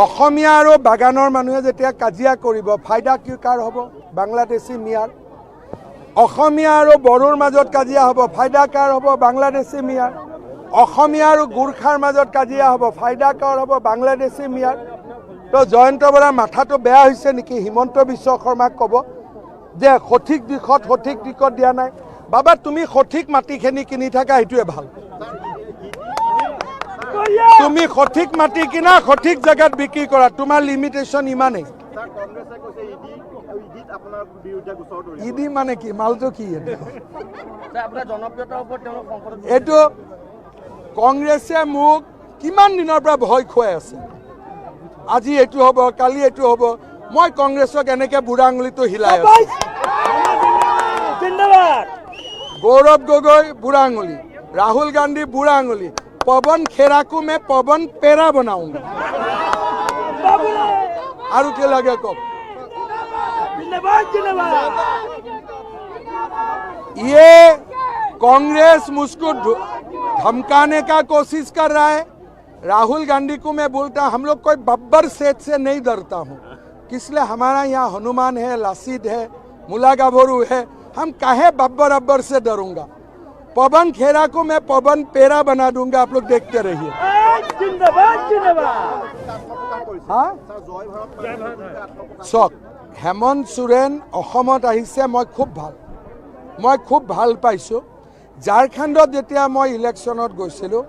অসমীয়া আৰু বাগানৰ মানুহে যেতিয়া কাজিয়া কৰিব ফাইদা কি কাৰ হ'ব? বাংলাদেশী মিয়াৰ। অসমীয়া আৰু বড়োৰ মাজত কাজিয়া হ'ব ফাইদা কাৰ হ'ব? বাংলাদেশী মিয়াৰ। অসমীয়া আৰু গোৰ্খাৰ মাজত কাজিয়া হ'ব ফাইদা কাৰ হ'ব? বাংলাদেশী মিয়াৰ। তো জয়ন্ত বৰাৰ মাথাটো বেয়া হৈছে নেকি? হিমন্ত বিশ্ব শৰ্মাক ক'ব যে সঠিক দিশত দিয়া নাই। বাবা তুমি সঠিক মাটিখিনি কিনি থাকা, সেইটোৱে ভাল। তুমি সঠিক মাটি কিনা, সঠিক জেগাত বিক্ৰী কৰা, তোমাৰ লিমিটেশ্যন ইমানেই। ইডি মানে কি? মালটো কি? এইটো কংগ্ৰেছে মোক কিমান দিনৰ পৰা ভয় খুৱাই আছে। আজি এইটো হ'ব, কালি এইটো হ'ব। মই কংগ্ৰেছক এনেকে বুঢ়া আঙুলিটো হিলাই আছো। गौरव गोगोई बुरा आंगुली, राहुल गांधी बुरा आंगुली, पवन खेरा को मैं पवन पेरा बनाऊंगा। आरु के लगे को ये कांग्रेस मुझको धमकाने का कोशिश कर रहा है। राहुल गांधी को मैं बोलता हम लोग कोई बब्बर सेठ से नहीं डरता हूँ, इसलिए हमारा यहाँ हनुमान है, लासीद है, मुला गाभरू है, हम काहे बब्बर अब्बर से डरूंगा। पवन खेरा को मैं पवन पेरा बना दूंगा, आप लोग देखते रहिए। हाँ चक हेमंत सोरेन অসমত আহিছে, মই খুব ভাল পাইছো। झारखंडत যেতিয়া মই ইলেকশনত গৈছিলো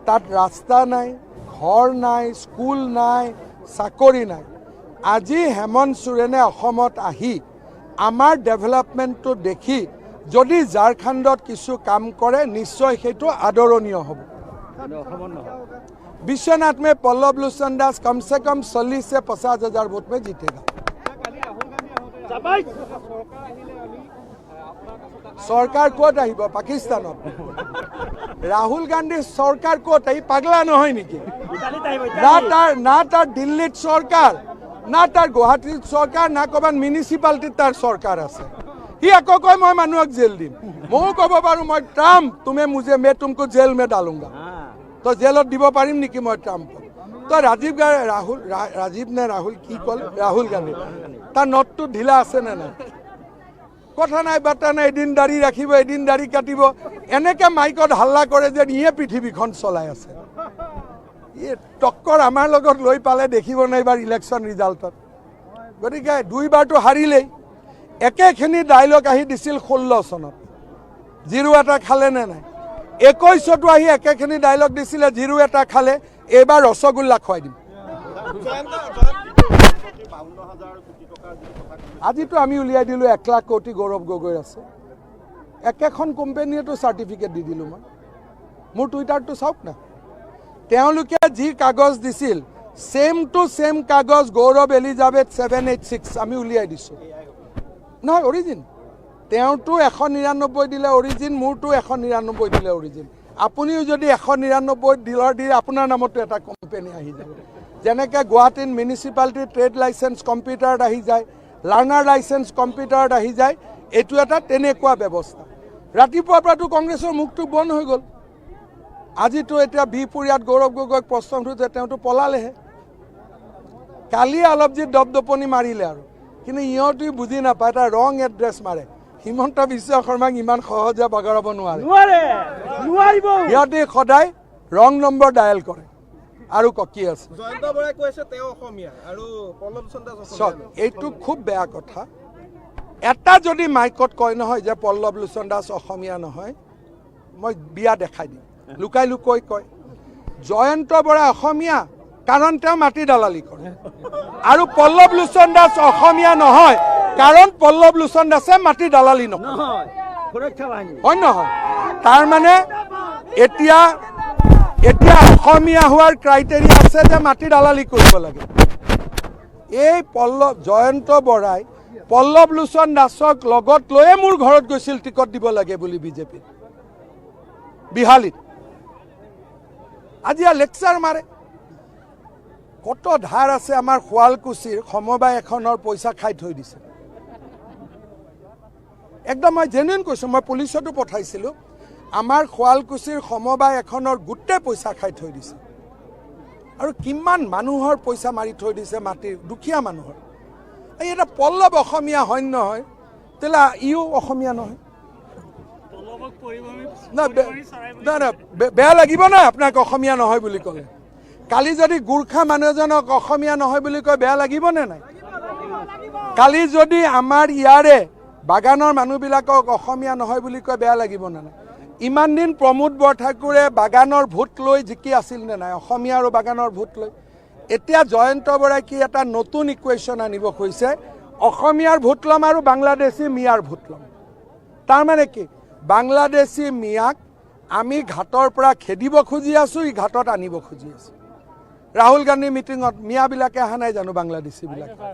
তাত ৰাস্তা নাই, ঘৰ নাই, স্কুল নাই, চাকৰি নাই। আজি হেমন্ত সোৰেনে অসমত আহি আমাৰ ডেভেলপমেন্টটো দেখি যদি झारखंडत কিছু কাম কৰে নিশ্চয় সেইটো আদৰণীয় হ'ব। विश्वनाथ में पल्लव लोचन दास कम से कम 40 से 50,000 वोट में जीतेगा। सरकार कत आहिब? पाकिस्तान। राहुल गांधी सरकार कत आहि पागला নহয় নেকি? ना तार दिल्लीत सरकार, ना तार गुवाहाटीत सरकार, ना कबान म्युनिसिपालिटीत तार सरकार আছে। হি আকৌ কয় মই মানুহক জেল দিম। ময়ো ক'ব পাৰো মই ট্ৰাম্প, তুমি মুझे मैं तुमको जेल में डालूंगा। तो जेलत দিব পাৰিম নেকি মই ট্ৰাম্পক? তো राजीव ने राहुल की कल राहुल गांधी तार नटটো ঢিলা আছে নে নাই? কথা নাই বাৰ্তা নাই, এদিন দাড়ি ৰাখিব, এদিন দাড়ি কাটিব, এনেকে মাইকত হাল্লা কৰে যে ইয়ে পৃথিৱীখন চলাই আছে। এই টক্কৰ আমাৰ লগত লৈ পালে দেখিব নাই বাৰ ইলেকশ্যন ৰিজাল্টত। গতিকে দুইবাৰটো হাৰিলেই। একেখিনি ডায়লগ আহি দিছিল 16 চনত, জিৰো এটা খালে নে নাই? 21তো আহি একেখিনি ডায়লগ দিছিলে, জিৰো এটা খালে, এইবাৰ ৰসগোল্লা খুৱাই দিম। আজিতো আমি উলিয়াই দিলোঁ 1 লাখ কোটি গৌৰৱ গগৈৰ আছে। একেখন কোম্পানীয়েতো চাৰ্টিফিকেট দি দিলোঁ মই। মোৰ টুইটাৰটো চাওক না, তেওঁলোকে যি কাগজ দিছিল সেম টু সেম কাগজ গৌৰৱ এলিজাবেথ 786 আমি উলিয়াই দিছোঁ। নহয় অৰিজিন, তেওঁতো 199 দিলে অৰিজিন, মোৰতো 199 দিলে অৰিজিন। আপুনিও যদি 199 ডিলাৰ দিয়ে আপোনাৰ নামতো এটা কোম্পানী আহি যাব। যেনেকৈ গুৱাহাটীত মিউনিচিপালিটি ট্ৰেড লাইচেন্স কম্পিউটাৰত আহি যায়, লাৰ্ণাৰ লাইচেন্স কম্পিউটাৰত আহি যায়, এইটো এটা তেনেকুৱা ব্যৱস্থা। ৰাতিপুৱাৰ পৰাতো কংগ্ৰেছৰ মুখটো বন্ধ হৈ গ'ল। আজিতো এতিয়া বিহপুৰীয়াত গৌৰৱ গগৈক প্ৰশ্ন সোধোতে তেওঁতো পলালেহে। কালি অলপ যি দপদপনি মাৰিলে আৰু, কিন্তু ইহঁতে বুজি নাপায়, এটা ৰং এড্ৰেছ মাৰে। হিমন্ত বিশ্ব শৰ্মাক ইমান সহজে বাগৰাব নোৱাৰে। সিহঁতে সদায় ৰং নম্বৰ ডায়েল কৰে। আৰু কি আছে? জয়ন্ত বৰাই কৈছে তেওঁ অসমীয়া আৰু পল্লৱ লোচন দাস অসমীয়া। এইটো খুব বেয়া কথা। এটা যদি মাইকত কয় নহয় যে পল্লৱ লোচন দাস অসমীয়া নহয়, মই বিয়া দেখাই দিম। লুকাই কয় জয়ন্ত বৰা অসমীয়া কাৰণ তেওঁ মাটি দালালি কৰে, আৰু পল্লৱ লোচন দাস অসমীয়া নহয় কাৰণ পল্লৱ লোচন দাসে মাটি দালালি নকৰে। হয় নহয়? তাৰ মানে এতিয়া অসমীয়া হোৱাৰ ক্ৰাইটেৰিয়া আছে যে মাটি দালালি কৰিব লাগে। এই জয়ন্ত বৰাই পল্লৱ লোচন দাসক লগত লৈয়ে মোৰ ঘৰত গৈছিল টিকট দিব লাগে বুলি বিজেপিত বিহালীত। আজি লেকচাৰ মাৰে। কত ধাৰ আছে আমাৰ শুৱালকুছিৰ সমবায় এখনৰ পইচা খাই থৈ দিছে। একদম মই জেনুইন কৈছোঁ, মই পুলিচতো পঠাইছিলোঁ। আমাৰ শুৱালকুছিৰ সমবায় এখনৰ গোটেই পইচা খাই থৈ দিছে। আৰু কিমান মানুহৰ পইচা মাৰি থৈ দিছে মাটিৰ দুখীয়া মানুহৰ এই এটা পল্লৱ অসমীয়া হয় নহয় তেলা ইও অসমীয়া নহয় বেয়া লাগিব না আপোনাক অসমীয়া নহয় বুলি ক'লে কালি যদি গোৰ্খা মানুহ এজনক অসমীয়া নহয় বুলি কয় বেয়া লাগিবনে নাই কালি যদি আমাৰ ইয়াৰে বাগানৰ মানুহবিলাকক অসমীয়া নহয় বুলি কয় বেয়া লাগিব নে নাই ইমান দিন প্ৰমোদ বৰঠাকুৰে বাগানৰ ভোট লৈ জিকি আছিল নে নাই অসমীয়া আৰু বাগানৰ ভোট লৈ এতিয়া জয়ন্ত বৰাই কি এটা নতুন ইকুৱেশ্যন আনিব খুজিছে অসমীয়াৰ ভোট ল'ম আৰু বাংলাদেশী মিয়াৰ ভোট ল'ম তাৰমানে কি বাংলাদেশী মিয়াক আমি ঘাটৰ পৰা খেদিব খুজি আছোঁ ই ঘাটত আনিব খুজি আছোঁ ৰাহুল গান্ধী মিটিঙত মিয়াবিলাকে অহা নাই জানো বাংলাদেশীবিলাকে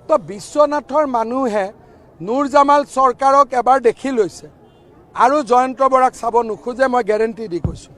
তো বিশ্বনাথৰ মানুহে নুৰ জামাল চৰকাৰক এবাৰ দেখি লৈছে আৰু জয়ন্ত বৰাক চাব নোখোজে মই গেৰেণ্টি দি কৈছোঁ